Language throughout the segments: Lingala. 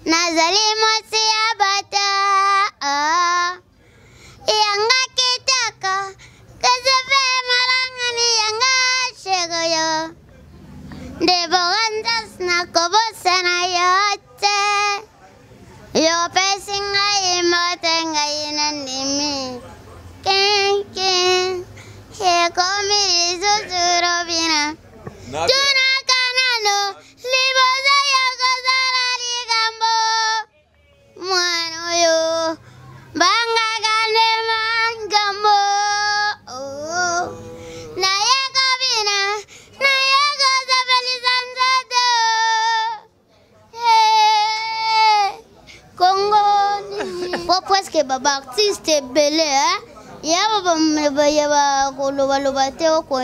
nazali mwasi ya bata yanga kitaka kazefe malangani yanga shegoyo ndebogandas na kobosana yote yo pesinga imotenga inandimi ken hekomiri zusurobina tuna kanano liboza yakozala ligambo mwana yo banga gane mangambo na yakobina na yakozabelizanzado Congo po presque baba artiste belé hein yaba koloba te ko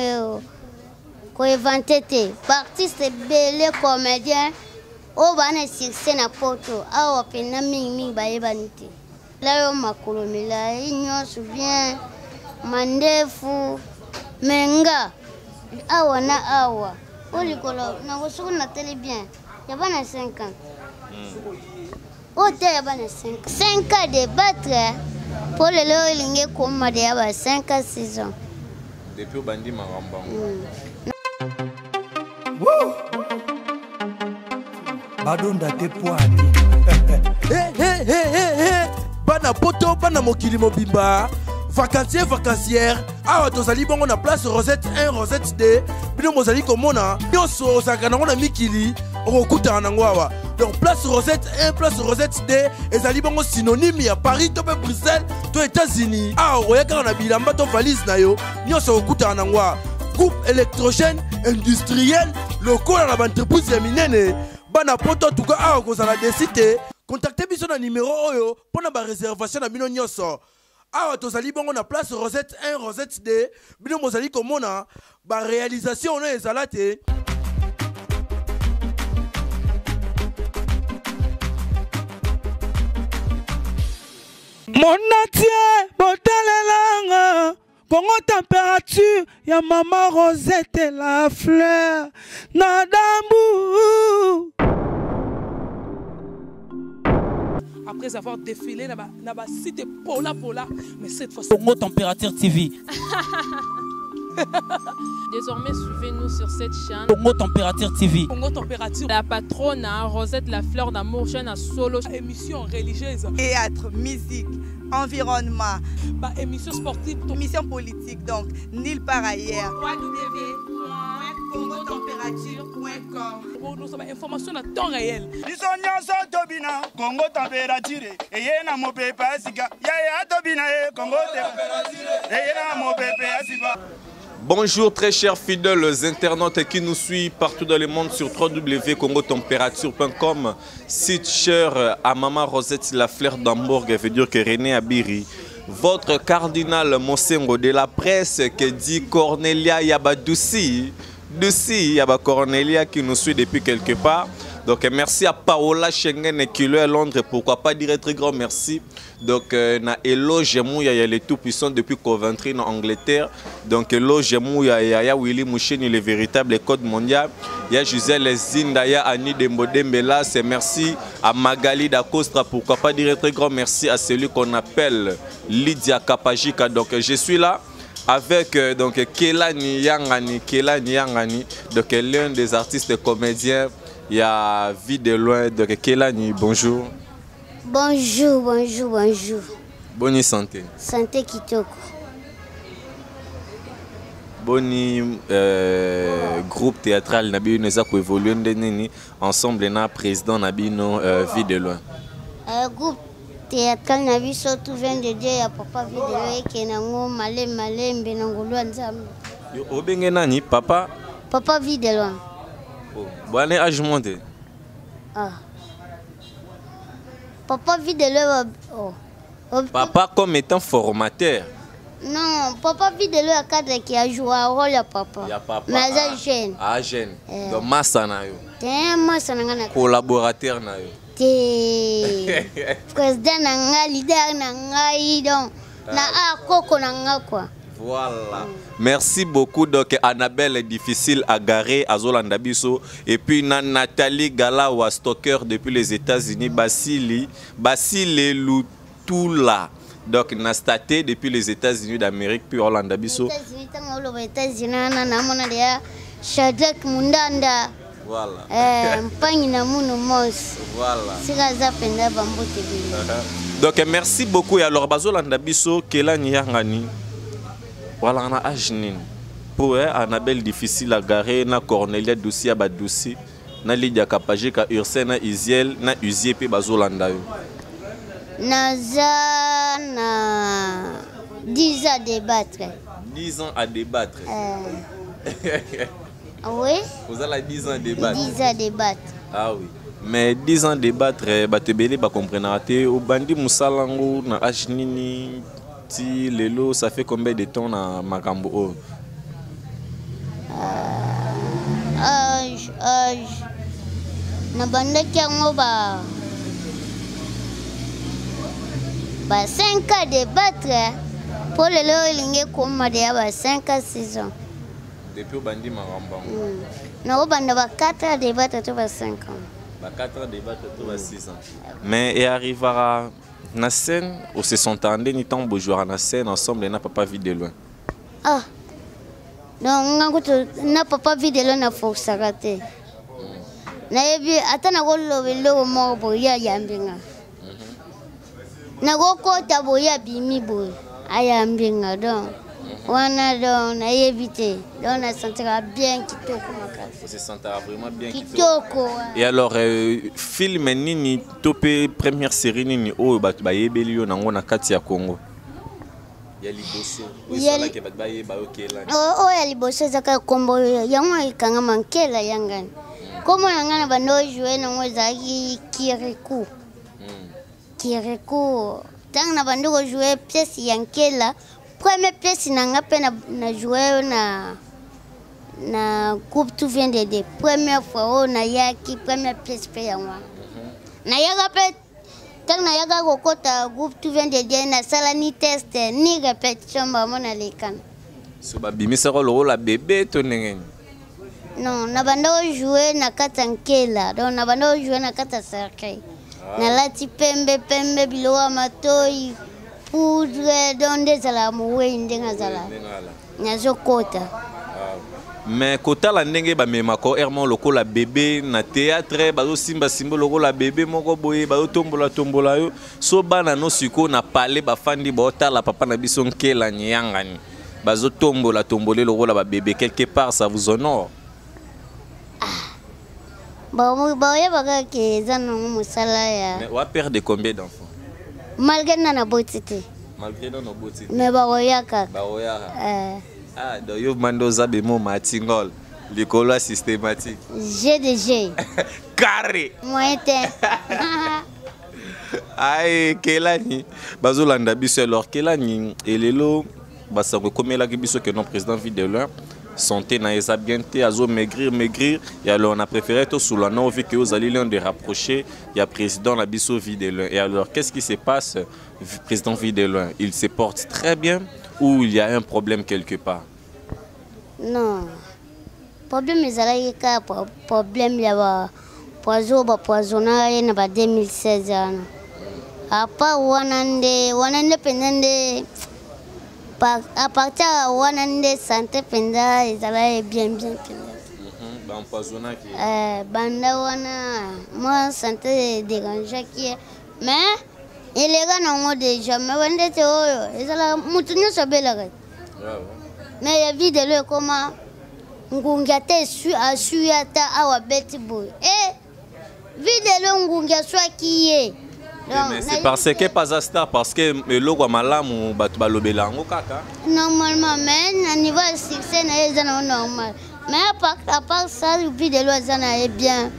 inventete artiste belé comédien o bana succès na poto awa pena mingi bayebanite la yo makolomela nyonso bien mandefu menga awa na awa olikolo na kosuku na télé bien yabana 5 ans Ote yabana 5 ans de battre pour le lingue comme de yaba 5 à 6 ans. Depuis bandi maramba. Badonda te poani. Bana poto bana mokili mobimba. Vacancière. Awa tozali bongo na place Rosette 1 Rosette 2. Bino mozali komona nyonso osakana ngona mikili okuta nango awa. Donc place Rosette 1, place Rosette 2, ezali bongo synonyme à Paris, to Bruxelles, to États-Unis. Ah, oyaka na bilamba to valise na yo, nyonso okuta nango. Groupe électrogène industriel, local na entreprise ya minene. Bana poto tuka awa kozala desite, contactez biso na numéro oyo pona ba réservation na bino nyonso. Awa tozali bongo na place Rosette 1, Rosette 2, bino mozali komona ba réalisation na ezala te. Mon atier, botelelanga, Congo température, ya maman Rosette la fleur, nadambu. Après avoir défilé dans ma site Pola, mais cette fois Congo Température TV. Désormais, suivez-nous sur cette chaîne. Congo Température TV. Congo Température. La patronne, Rosette la fleur d'amour, chaîne à solo. Émission religieuse. Théâtre, musique, environnement. Bah, émission sportive. Émission politique, donc, nulle part ailleurs. www.congotempérature.com. Nous avons information à temps réel. Congo Température. Et y a mon pépé Asika. Yaya Tobina, Congo Température. Et y a mon pépé Asika. Bonjour très chers fidèles internautes qui nous suivent partout dans le monde sur www.congotempérature.com. Site cher à Maman Rosette la fleur d'Hambourg, veut dire que René Abiri. Votre cardinal Monsengo de la presse qui dit Cornelia Yabadoussi. Doussi Yaba Cornelia qui nous suit depuis quelque part. Donc merci à Paola Schengen qui est à Londres. Pourquoi pas dire un très grand merci. Donc na éloge mouya ya les tout puissants depuis Coventry en Angleterre. Donc éloge mouya ya Willy Moucheni le véritable code mondial. Il y a Gisèle Zinda, il y a Annie Dembodembela. C'est merci à Magali D'Acosta. Pourquoi pas dire un très grand merci à celui qu'on appelle Lydia Kapajika. Donc je suis là avec donc Kelani Yangani, donc l'un des artistes comédiens. Il y a Vie de loin, donc Kelani, bonjour. Bonjour. Bonne santé. Santé Kitoko. Bonne groupe théâtral Nabi nous a évolué ensemble na président Nabino Vie de loin. Groupe théâtral Nabi surtout vient de dire à papa Vie de loin qui est nango malé mbenangolo nzambe. Yo obenge nani papa? Papa Vie de loin. Bon âge monté. Ah. Papa Vie de loin. Papa comme étant formateur. Non, papa Vie de loin cadre qui a joué un rôle à papa. Il y a papa. Mais jeune. Ah jeune. Donc massa na yo. T'es massa na ngana. Collaborateur na yo. T'es président na nga leader na nga donc na a koko na nga quoi. Voilà. Merci beaucoup. Donc, Annabelle est difficile à garer à Zolanda Biso. Et puis, Nathalie Galawa, stocker depuis les États-Unis. Basile Lutula. Donc, Nastaté depuis les États-Unis d'Amérique. Puis, Orlando Biso. Shadrach Mundanda. Voilà. Donc, merci beaucoup. Et alors, Bazolanda Biso, Kelani Yangani. Voilà, on a Ajnine. Pour Annabelle difficile à garer, na Cornelia Doussi à Badoussi, na Lydia Kapagé, ka Ursen, na Isiel, na Uzie, puis Bazolanda. Naza na 10 ans à débattre. 10 ans à débattre. Oui. Vous avez 10 ans à débattre. 10 ans à débattre. Ah oui. Mais 10 ans à débattre, Batebele, ba comprendre. Au bandi Moussalango, na Ajnini. Si Lelo, ça fait combien de temps dans Makambo? Âge. Na banda kiango ba 5 ans de battre. Pour Lelo, il y a 5 à 6 ans. Depuis au bandi Maramba. Na banda ba 4 ans de battre, tu vas 5 ans. 4 ans de battre, tu vas 6 ans. Mais il arrivera. Na scène, au se sont tendés, ni tant beau jouer na scène ensemble, et n'a pas vu de loin. Ah, donc n'a pas vu de loin, na force raté. Na yebi atana golo mo boya yambinga. Na goko taboya bimi boy ayambinga donc. Wana donc na yebité, donc na sentira bien kitoko makasi. On se sentira vraiment bien kitoko. Et alors film nini topé première série nini o batu ba yebeli yo nango na kati ya Congo. Ya liboso. Osala ke batu ba yeba okela. Oh ya liboso zaka kombo yango ikanga mankela yangani. Komo yangana bando jouer nango zaki Kirikou. Kirikou. Tang na bando jouer pièce yankela. Première pièce nanga pe na jouer na groupe tout vient de première fois na yaki première pièce pe yango. Na yaga pe tang na yaga kokota groupe tout vient de na sala ni test ni répétition ba mona lekan. So ba bimisa ko lo la bébé to nengeni. Non, na bando jouer na katankela. Donc na bando jouer na kata cercle. Na lati pembe biloa matoi. Poudre donde zala muwe ndenga zala nyazo kota. Mais kota la ndenge ba mema ko ermon loko la bébé na théâtre bazo simba loko la bébé moko boye bazo tombola yo so bana no siko na parler ba fandi bota la papa na biso nkela nyangani bazo tombola loko la ba bébé quelque part ça vous honore. Ba ya baga ke zana musala ya. Mais on va perdre combien d'enfants? Malgré nana botité. Malgré nana botité. Mais baoyaka. Baoyaka. Ah, donc yo mando zabe mo matingol. L'école systématique. GDG. Carré. Moyen. Aïe, Kelani. Bazolanda biso alors Kelani elelo basango komela ki biso que non président Videla. Santé na eza bien te azo maigrir et alors on a préféré tout sous la non vu que aux alliés l'un de rapprocher il y a président la biso Videla et alors qu'est-ce qui se passe président Videla il se porte très bien ou il y a un problème quelque part? Non problème ezalaki ka problème ya ba poisonnage na ba 2016 ana apa wanande pendende à partir de wanande santé penda ezala bien empoisonnage banda wana moi santé dérange qui mais il est non déjà mais wande te oyo ezala mutu nyonso belaka mais ya vie de le comment ngungia te asuyata awa beti boy vie de le ngungia soit qui est. C'est parce que pas à star parce que le logo malamu batu balobela ngo kaka. Normalement mais à niveau succès na normal. Mais à part ça vie de l'oisana est bien.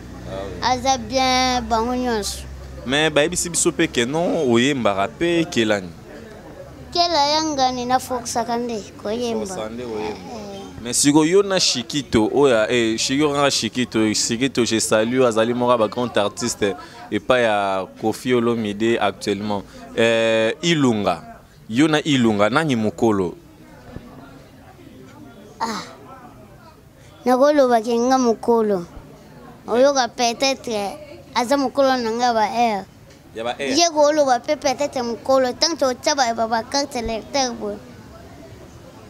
Aza bien bango nyonso. Mais ba biso biso pe que non oyemba rapé kelani. Kela yanga ni na foxa kande koyemba. Mais si yo na Chikito oya Chikito je salue azali mora ba grand artiste et pas ya Koffi Olomide actuellement Ilunga yo na Ilunga nani mukolo Ah. Nakoloba kenga mukolo. Oyoka peut-être aza mukolo nanga ba air. Ya ba air. Ye koloba peut-être mukolo tant que taba ba carte lecteur bo.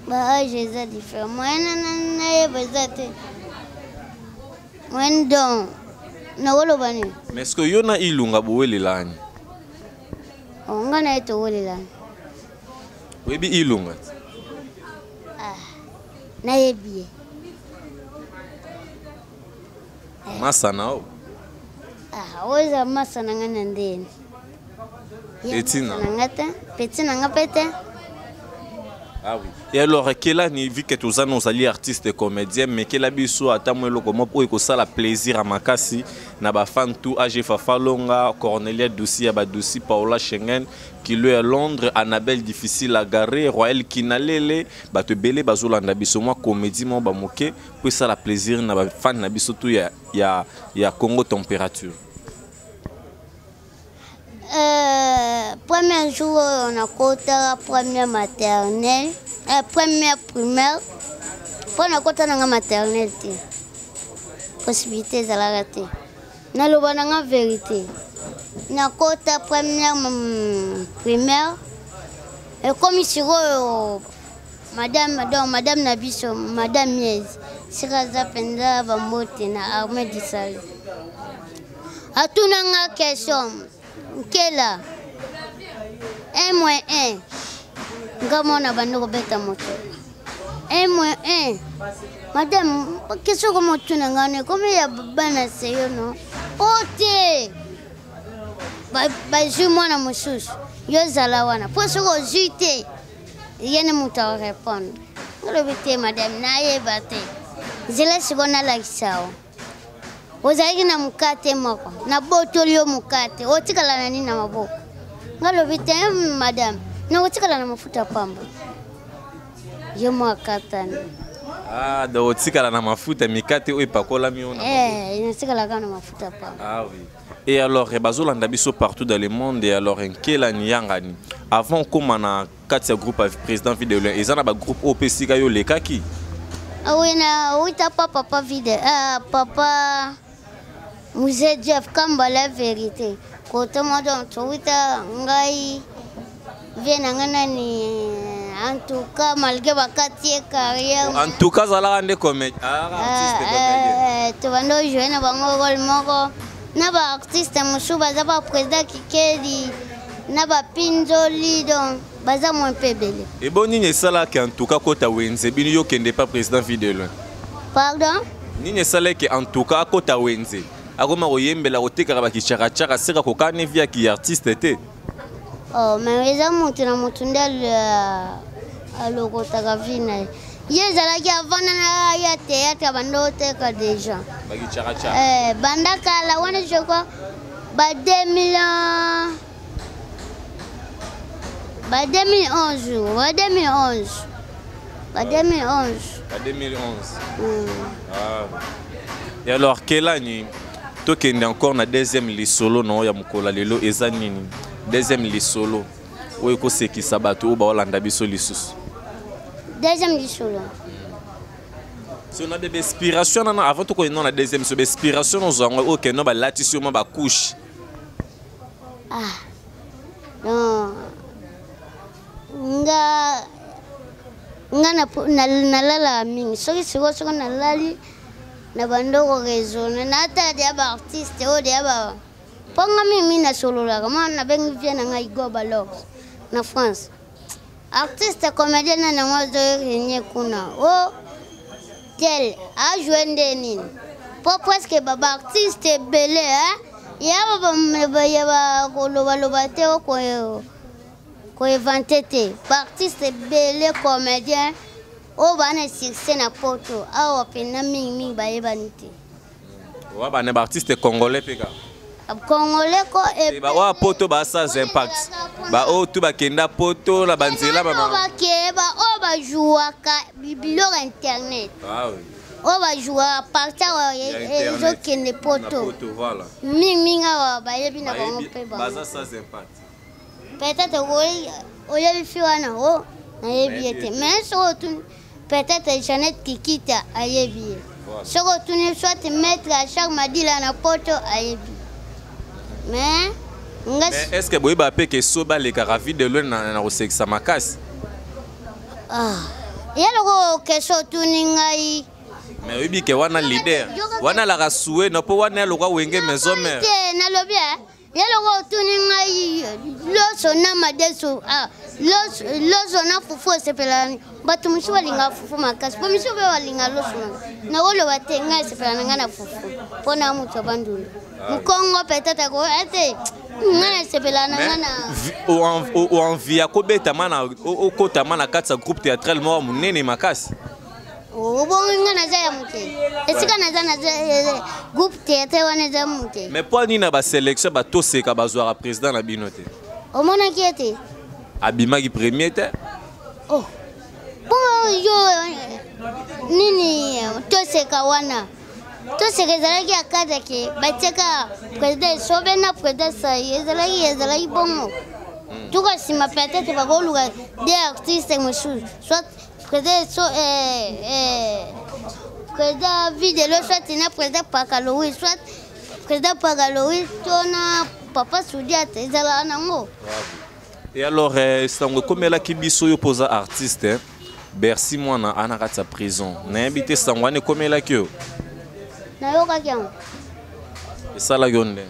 Ba âge est différent. Moi na bezate. Moi donc nakoloba ni. Mais est-ce que yona ilunga boelelani? Onga na eto wolelani. Webi ilunga. Ah. Na yebi. Masa nao. Ah, oza masa nanga na ndeni. Petina. Nangata, petina nga pete. Ah oui. Et alors, quel année vu que tous nous alliés artistes et comédiens, mais quel abisso à tamuelo comme pour que ça la plaisir à Makasi, na ba fan tout AG Fafalonga, Cornelia Doussi, Abadouci, Paola Schengen, qui lui à Londres, Annabelle difficile à garer, Royal Kinalele, ba te belé bazolanda biso moi comédie moi ba moqué, pour ça la plaisir na ba fan na biso tout ya Congo température. Premier jour, on a côté première maternelle, première primaire. On a côté la maternelle. Possibilité de la rater. Na le bonanga vérité. Na côté première primaire. Et comme ici, madame Nabiso, madame Miez, Siraza Penda Bambote na armée d'Israël. A tout nanga question. Kela 1 moins 1 Gamona bando beta moto 1 moins 1 madame qu'est-ce que moto ngane comme ya bana seyo no ote ba ju mwana mususu yo zala wana po soko jute yene muta répondre ngolo bete madame na ye bate zela sigona la kisao Ozaiki na mukate moko na botoli yo mukate otikala na nini na maboko ngalo bite madame na otikala na mafuta pamba yo mwakatani Ah do otikala na mafuta mikate o epakola miona inatikala kana mafuta pamba. Ah oui. Et alors bazolanda biso partout dans le monde et alors en quelle nyangani avant comme na katia groupe avec président vidéo ezana ba groupe OPC kayo lekaki Oui na uita papa vidéo papa Musée Jeff Kamba la vérité. Côté moi donc Twitter ngai vient ni en tout cas malgré bakati carrière. En tout cas ça la rende comme artiste comédien. Tu vas nous jouer na bango rôle moko na ba artiste musuba za ba président Kikeli na ba Pinzoli donc baza mon pebele. Et bon ni sala que en tout cas kota wenze bino yo kende pas président vidéo. Pardon? Ni sala que en tout cas kota wenze. Agoma oyembela otekaka bakichaka seka kokane via ki artiste était. Oh mais eza mutu na mutu ndel alokotaka vina yezalaki avant na ya théâtre bando teka déjà bakichaka banda kala wana je crois ba 2011 Ah. Et alors quelle année toi qui est encore na deuxième li solo non ya mukola lelo ezanini deuxième li solo oyo ko seki sabato ba olanda biso lisusu deuxième li solo si on a des inspirations avant tout qu'on a deuxième sur inspiration nous avons OK non ba latissio ba couche non nga na lala mingi soki siko na lali na bandoko raisonner na ta dia ba artiste o dia ba ponga mimi na solo la kama na bengi vient na Igo Balog na France artiste comédien na ngozo yenye kuna o tel a joué ndeni po presque baba artiste belé ya ba koloba te o ko inventer ba artiste belé comédien o bana succès na poto awa pena mingi bayebanite wa bana ba artiste congolais peka congolais ko e ba wa poto ba sa impact ba o tu ba kenda poto la banzela ba o ba joua ka biblio internet oui o ba joua partir ezo kende poto voilà mingi awa bayebi na bango pe ba sa impact peut-être oyebi fi wana o nayebi ete mais so tu peut-être Jeannette Kikita ayebi. Ce que tu ne soit mettre à chaque madi là na poto ayebi. Mais est-ce que boyeba pe que soba les caravi de l'eau na rosexa makasi? Ah, yalo que so tu ningai. Mais oui que wana leader. Wana la rasoué no po wana lo kwa wenge maison mère. Na lobia. Yalo tu ningai loso na madeso. Ah, loso na fufu sepelani. Batu mshiwa linga fufu makasi. Po mshiwa bewa linga loso. Na wolo watenga sepelani ngana fufu. Pona mutu bandu. Mukongo peut-être ko ete. Ngana sepelani ngana. O envie à kobeta mana o kota mana katsa groupe théâtral mo munene makasi. O bon ngana za ya muke. Esika na za groupe théâtre wana za muke. Mais pour ni na ba sélection ba toseka bazwa président na binote. O mona kiete. Abima qui premier te. Oh. Bon yo nini toseka wana. Toseka zalaki akaza ke bateka président sobena président sa ezalaki bongo. Tuka sima peut-être ba goluga des artistes monsieur soit président président vidéo soit na président Pakaloui soit président Pakaloui tona papa Soudiate ezala nango. Et alors sango komela kibiso yo posa artiste Bercy mwana anakata prison na habité sango ne komela kyo na yoka kyan esala yonde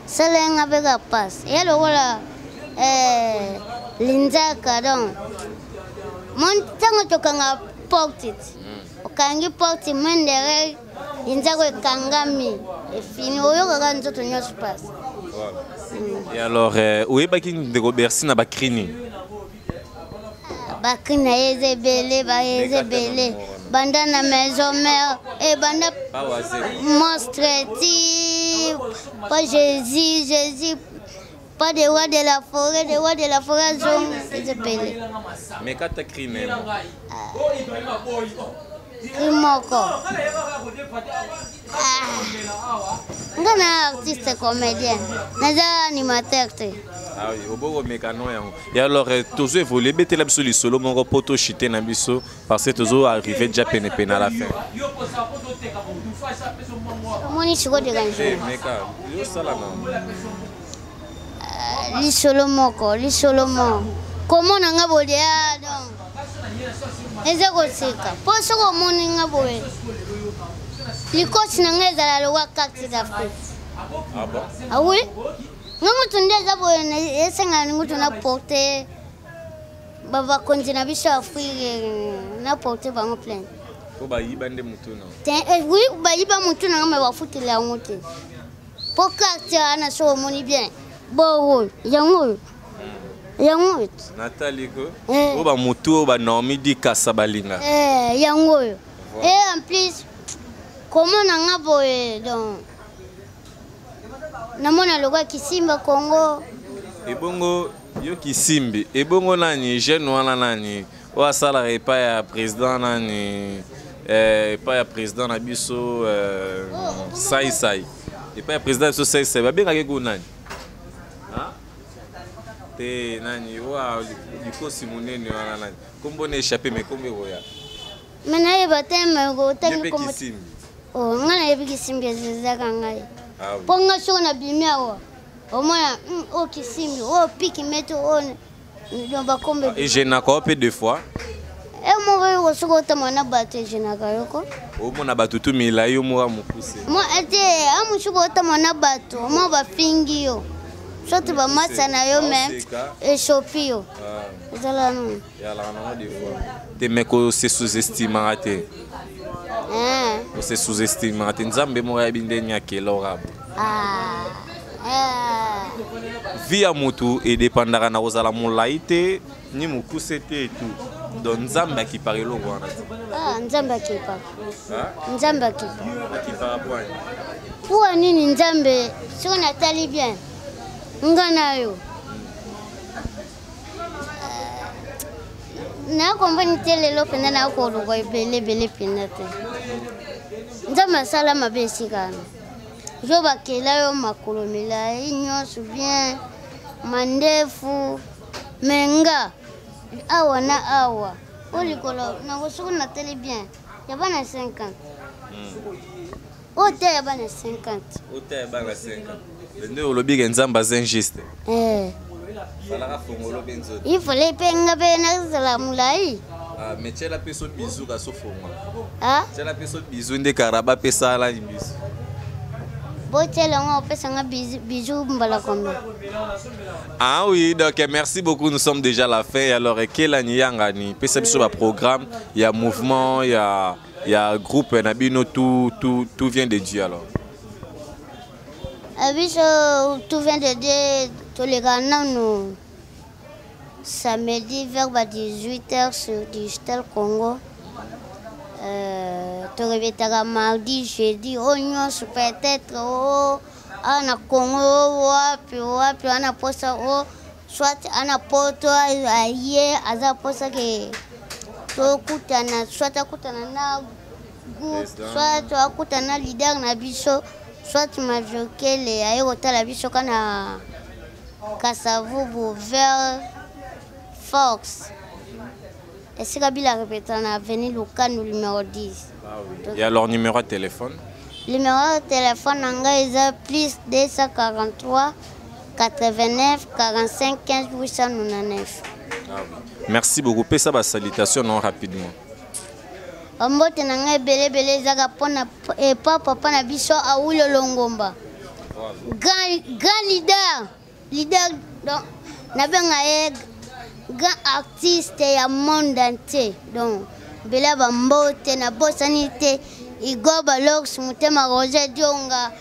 selenga bega pass yalo wala linzaka donc mon tango tokanga portit okangi porti mendere linzako ekangami efini oyoka ka nzoto nyonso pass. Et alors où est baki ndeko Bercy na bakrini bakina ezebele ba ezebele banda na maison mère et banda monstre type pas Jésus pas de roi de la forêt zone ezebele. Mais quand tu cries même Kimoko. Ngana artiste comédien. Naza animateur. Ah oui, au beau mécano. Et alors, tous évolué, mettez la biso solo, mon poto chité na biso, parce que tous arrivé déjà peine à la fin. Moni siko de ganjo. Eh, meka, yo sala na. Li solo mo. Comment nanga bodia donc. Eza koseka. Poso ko moni nga boye. Likosi nanga ezala lo wakati d'Afrique. Ah bon? Ah oui? Ngango tundeza boye esenga ngutu na porter baba konzi na biso Afrique na porter bango plein. Ko ba yibande mutu na. Oui, ba yiba mutu na me bafutila ngote. Po carte ana so moni bien. Bo yango. Yango. Nathalie ko. Oba mutu oba Naomi di Kasabalinga. Yango. Et en plus comment nanga boye donc namona loka Kisimba Congo. Ebongo yo Kisimbi. Ebongo nani jeune wana nani. Wa sala repa ya président nani pas ya président na biso sai. Et pas ya président so sai. Ba benga ke ko nani? Hein? Te nani wa likosi munene wana nani. Kombo ne échappé mais kombe roya. Mena e bateme go tangi comme Kisimbi. Oh ngana e Kisimbi ezaka ngai. Ah oui. Ponga so na bimia wa. O mona o Kisimbi o piki meto o no kombe. Et je na ko peu deux fois. E mo ve o so ko tamana bate je na kayoko. O mona batutu mila yo mo amukuse. Mo ete amu so ko tamana bato mo ba fingi yo. Sote ba masa na yo même et chopio. Ah. Ezala no. Ya la na deux fois. Te meko se sous-estime raté. On se sous-estime raté. Nzambe mo ya binde nyake lorab. Ah. Via mutu et dépendara na ozala molaite ni mukusete et tout. Donc nzambe qui parle lo wana. Ah, nzambe qui parle. Ah? Nzambe qui parle point. Pour nini nzambe si on atali bien. Ngana yo. Na kompani tele lo penda na ko lo go bele penda te. Nzambe sala mabesi kana. Jo bakela yo makolo milai nyonso bien mandefu menga awa na awa olikolo na kosoko na tele bien ya bana 50 ote ya bana 50 ote ya bana 50 nde olobi ke nzambe aza injuste falaka fongolo mpe nzoto ifale mpe nga mpe nazala molai mais tiela mpe so bizu ka so fongola tiela mpe so bizu nde karaba apesa alani biso Ah oui, donc merci beaucoup, nous sommes déjà à la fin. Alors, quel année yangani? Puis c'est sur le programme, il y a mouvement, il y a groupe, tout vient de Dieu alors. Tout vient de Dieu, tous les gars nous samedi vers 18h sur Digital Congo. Tu reviendras mardi, jeudi, on peut-être ana Congo wapi ana posa soit ana poto aye aza posa ke to kutana soit akutana na groupe soit akutana leader na biso soit majokele aye kotala biso kana Kasavubu vers Fox. Est-ce que Kabila répète en avenue Lucas numéro 10. Et alors numéro de téléphone? Le numéro de téléphone est plus 243 89 45 15 899. Merci beaucoup. Pesa ba salutation non rapidement. Ambote nanga belé zaka pona et papa na biso a Oulo Longomba. Grand leader donc na benga grand artiste ya monde entier donc bela bambote na bosanité igoba lox mutema Roger Dionga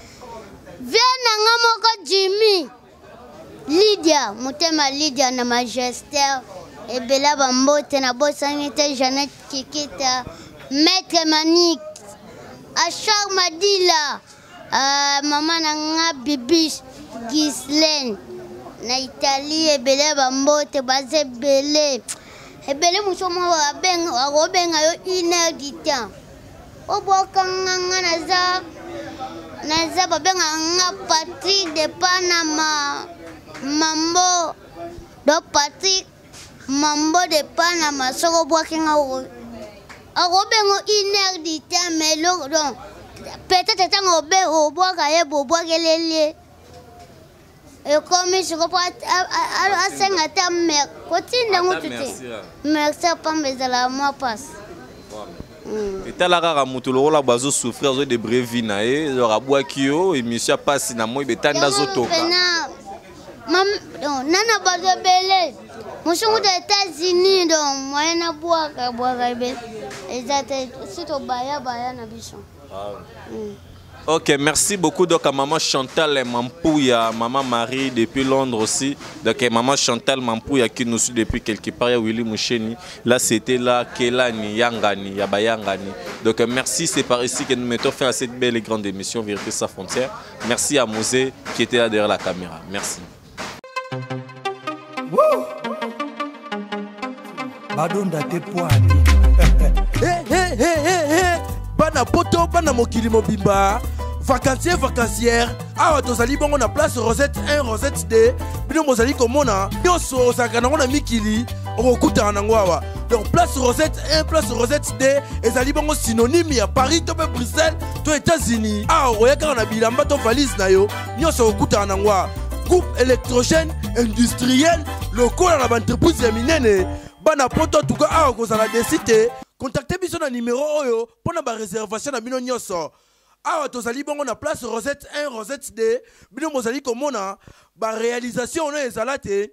viena ngamoko Jimmy Lydia mutema Lydia na Majester et bela bambote na bosanité Jeannette Kikita Maître Manik Achar Madila maman na Bibi Ghislaine na Italie ebele bambote baze belé ebele musomo abenga yo 1h du temps obokanga naza babenga nga Patrick de Panama Mambo do Patrick Mambo de Panama soko bokinga agobengo 1h du temps mais donc peut-être tant oboka ye bobokelele. Et comme je comprends, merci à pas mais à la moi passe. Et t'as la rare moutolo la bazo souffrir de brevina et le rabouakio et monsieur passe na moi betanda zoto. Nana bazo belé. Monsieur aux États-Unis donc moi na boire belé. Exact c'est au baya na bichon. Ok, merci beaucoup donc à maman Chantal Mampouya, maman Marie depuis Londres aussi. Donc maman Chantal Mampouya qui nous suit depuis quelque part, il y a Willy Moucheni. Là c'était là, Kelani, Yangani, Yabayangani. Donc merci, c'est par ici que nous mettons fin à cette belle et grande émission Vérité sans frontières. Merci à Mosé qui était là derrière la caméra. Merci. Badonda te poani. Bana poto bana mokili mobimba vacancière awa tozali bongo na place Rosette 1 Rosette 2 bino mozali komona nyonso osaka nango na mikili okokutana nango awa donc place Rosette 1 place Rosette 2 ezali bongo synonyme ya Paris to pe Bruxelles to États-Unis awa oyaka na bilamba to valise na yo nyonso okokutana nango awa groupe électrogène industriel lokola na entreprise ya minene bana poto tuka awa kozala desite. Contactez biso na numéro oyo pour na réservation na bino nyonso. Awa tozali bongo na place Rosette 1 Rosette 2 bino mozali komona ba réalisation ono ezalate